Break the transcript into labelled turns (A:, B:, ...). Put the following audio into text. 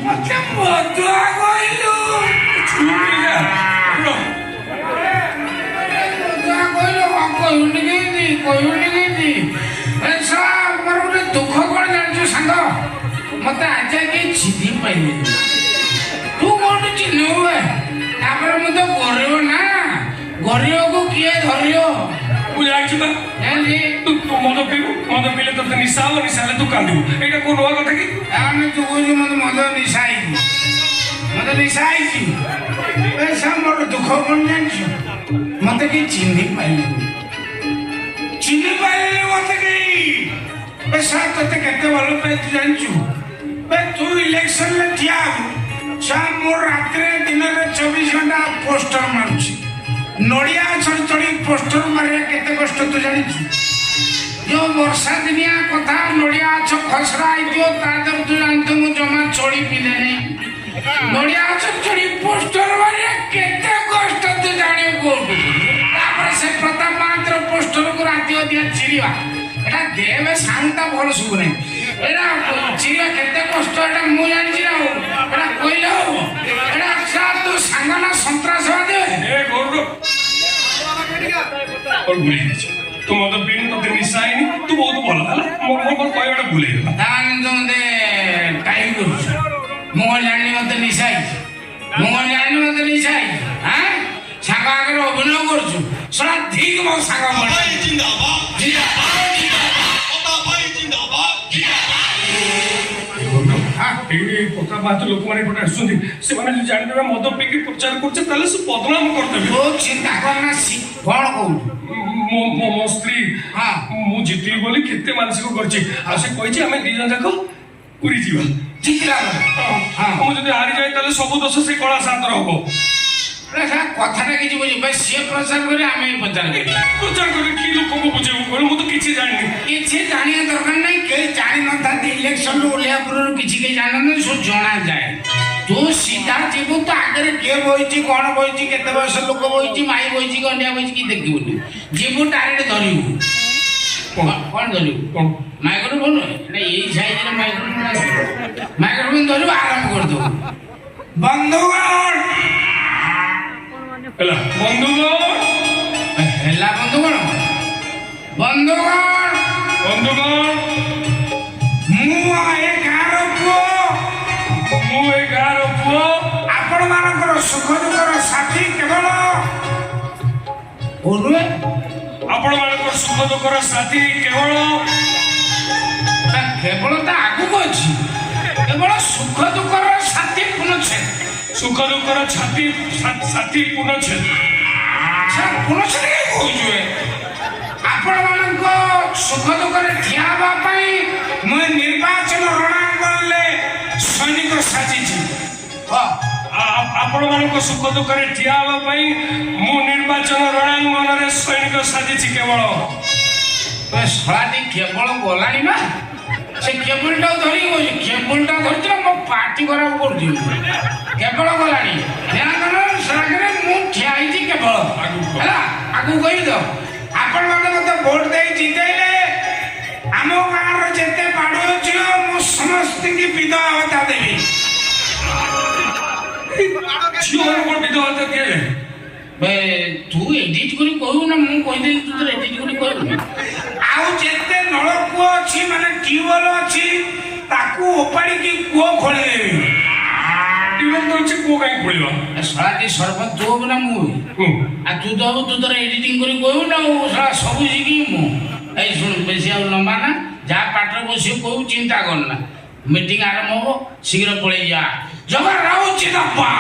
A: ମତେ ମଦୁଆ କହିଲୁ
B: ଛୁଇଁଲା
A: ମଦୁଆ କହିଲୁ କହିବୁନି କେମିତି କହିବୁନି କେମିତି ମୋର ଗୋଟେ ଦୁଃଖ କଣ ଜାଣିଛୁ ସାଙ୍ଗ ମତେ ଆଜି କେହି ଚିହ୍ନି ପାଇଲେନି ତୁ କୋଉଠୁ ଚିହ୍ନିବୁ ତାପରେ ମୁଁ ତ ଗରିବ ନା ଗରିବକୁ କିଏ ଧରିବ
B: ମୁଁ ଜାଣିଛୁ ବା ତୁ ମଦ ପିଇବୁ ମଦ ପିଇଲେ ତୋତେ ନିଶା ହବ ନିଶା ହେଲେ ତୁ କାନ୍ଦିବୁ ଏଇଟା କୋଉ ନୂଆ କଥା କି
A: ତାମାନେ ତୁ କହୁଛୁ ମତେ ମଦ ନିଶା ହେଇଛି ମତେ ନିଶା ହେଇଛି ମୋର ଦୁଃଖ କଣ ଜାଣିଛୁ ମତେ କେହି ଚିହ୍ନି ପାଇଲେନି ମତେ କେହି ତତେ କେତେ ଭଲ ପାଇ ତୁ ଜାଣିଛୁ ତୁ ଇଲେକ୍ସନରେ ଠିଆ ହବୁ ମୁଁ ରାତିରେ ଦିନରେ 24 ଘଣ୍ଟା ପୋଷ୍ଟର ମାରୁଛି ନଡ଼ିଆ ଚଢ଼ି ଚଢ଼ି ପୋଷ୍ଟର ମାରିବା କେତେ କଷ୍ଟ ତୁ ଜାଣିଛୁ ଯୋଉ ବର୍ଷା ଦିନିଆ କଥା ନଡ଼ିଆ ଗଛ ଖସରା ହେଇଥିବ ତା ଦେହରେ ତୁ ଜାଣିଛୁ ମୁଁ ଜମା ଚଢ଼ି ପିଲେ ନାହିଁ ନଡ଼ିଆ ଗଛ ଚଢ଼ି ପୋଷ୍ଟର ମାରିବା କେତେ କଷ୍ଟ ତୁ ଜାଣିବୁ କୋଉଠୁ ତାପରେ ସେ ପ୍ରତାପ ମହାନ୍ତର ପୋଷ୍ଟରକୁ ରାତି ଅଧିକା ଚିରିବା এটা দেবে সাংটা ভালো শুভ নাই এটা চিরা কেতে কষ্ট এটা মু জানিছি না এটা কইলে হবো এটা সাত তো সাঙ্গ না সন্ত্রাসবাদী
B: এ গৌর ওর ভুলে গেছি তু মদ পিনি তোতে নিশা হয়নি তু বহুত ভালো হলা মোর কয়টা ভুলে গেল
A: তান তোমতে টাইম করছ মু জানি মতে নিশা হইছে মু জানি মতে নিশা হইছে হ্যাঁ সাঙ্গ আগে অভিনয় করছু সারা ঠিক মো সাঙ্গ বলে
C: জিন্দাবাদ জিন্দাবাদ
B: মদ পিকি প্রচার করছে তাহলে সে বদনাম করদেবে
A: চিন্তা কর না কଣ কହୁଛୁ
B: ମୋ ସ୍ତ୍ରୀ ମୁଁ ଜିତିବି ବୋଲି କେତେ ମାନସିକ କରିଛି ଆଉ ସେ କହିଛି ଆମେ ଦି ଜଣ ଯାକ ପୁରୀ ଯିବା ମୁଁ ଯଦି ହାରିଯାଏ ତାହେଲେ ସବୁ ଦୋଷ ସେ କଳା ଶାନ୍ତର ହବ
A: କଥାଟା କିଛି ବୁଝିବ ସିଏ ପ୍ରଚାର କରି ଆମେ ପ୍ରଚାର
B: କରି କି ଲୋକଙ୍କୁ ବୁଝେଇବୁ କହିଲେ ମୁଁ ତ କିଛି ଜାଣିନି
A: କିଛି ଜାଣିବା ଦରକାର ନାହିଁ କେହି ଜାଣିନଥାନ୍ତି ଇଲେକ୍ସନରୁ ଓହ୍ଲାଇବା ପୂର୍ବରୁ କିଛି କେହି ଜାଣିନଥାନ୍ତି ସବୁ ଜଣାଯାଏ ତୁ ସିଧା ଯିବୁ ତ ଆଗରେ କିଏ ବଇଛି କଣ ବଇଛି କେତେ ବୟସ ଲୋକ ବଇଛି ମାଇ ବଇଛି କି ଅନ୍ୟ ବଇଛି କି ଦେଖିବୁନି ଯିବୁ ଡାଇରେକ୍ଟ ଧରିବୁ କଣ ଧରିବୁ ମାଇକ୍ରୋଫୋନ ଏଟା ଏଇ ସାଇଜରେ ମାଇକ୍ରୋଫୋନ ଧରିବୁ ଆରମ୍ଭ କରିଦେବୁ ବନ୍ଧୁଗଣ
B: ହେଲା ବନ୍ଧୁଗଣ
A: ହେଲା ବନ୍ଧୁଗଣ ବନ୍ଧୁଗଣ
B: ବନ୍ଧୁଗଣ
A: ମୁଁ ଏ ଗାଁର ପୁଅ ଆପଣ ମାନଙ୍କର ସୁଖ ଦୁଃଖର ସାଥୀ କେବଳ
B: ଆପଣ ମାନଙ୍କର ସୁଖ ଦୁଃଖର ସାଥୀ
A: କେବଳ ତା ଆଗକୁ ଅଛି କେବଳ ସୁଖ ଦୁଃଖର ସାଥୀ ପୁନଛେଦ
B: ସୁଖ ଦୁଃଖର ସାଥୀ ପୁନଛେଦ
A: ପୁନଛେଦ କହୁଛୁ ଆପଣ ମାନଙ୍କ ସୁଖ ଦୁଃଖରେ ଠିଆ ହେବା ପାଇଁ ମୁଁ ନିର୍ବାଚନ ରଣାଙ୍ଗନରେ ସୈନିକ ସାଜିଛି
B: ଆପଣ ମାନଙ୍କ ସୁଖ ଦୁଃଖରେ ଠିଆ ହେବା ପାଇଁ ମୁଁ ନିର୍ବାଚନ ରଣାଙ୍ଗନରେ ସୈନିକ ସାଜିଛି କେବଳ
A: ଶଳାଟି କେବଳ ଗଲାଣି ନା ସେ କେବୁଲଟାକୁ ଧରିକି କହୁଛି କେବୁଲଟା ଧରିଛି ମୋ ପାଟି ଖରାପ କରୁଛି କେବଳ ଗଲାଣି ମୁଁ ଠିଆ ହେଇଛି କେବଳ ହେଲା ଆଗକୁ କହିବି ତ ଆପଣ ମାନେ ମତେ ଭୋଟ ଦେଇ ଜିତେଇଲେ ଆମ ଗାଁର ଯେତେ ବାଡୁଅ ଝିଅ ମୁଁ ସମସ୍ତଙ୍କୁ ବିଧବା ଭତ୍ତା ଦେବି
B: ଝିଅମାନଙ୍କୁ ବିଧବା ଭତ୍ତା ଦିଆଯାଏ
A: ତୁ ଏଡିଟ କରି କହିବୁ ନା ମୁଁ କହିଦେଲି ତୁ ତୋର ଏଡିଟ କରି କହିବୁ ଆଉ ଯେତେ ନଳକୂଅ ଅଛି ମାନେ ଟ୍ୟୁବୱେଲ ଅଛି ତାକୁ ଓପାଡ଼ିକି କୂଅ ଖୋଳିଦେବି
B: ଟ୍ୟୁବୱେଲ ତ ଅଛି କୂଅ କାହିଁ ଖୋଳିବ
A: ଶଳାଟି ସରପଞ୍ଚ ତୁ ହବୁ ନା ମୁଁ ଆଉ ତୁ ତ ହବୁ ତୁ ତୋର ଏଡିଟିଂ କରି କହିବୁ ନା ଶଳା ସବୁ ଶିଖିବି ମୁଁ ଏଇ ଶୁଣ ବେଶୀ ଆଉ ଲମ୍ବା ନା ଯାହା ପାଠରେ ବସିବୁ କହିବୁ ଚିନ୍ତା କରନା ମିଟିଂ ଆରମ୍ଭ ହବ ଶୀଘ୍ର ପଳେଇ ଯା ଜଗା ରାଉତ ଜିନ୍ଦାବାଦ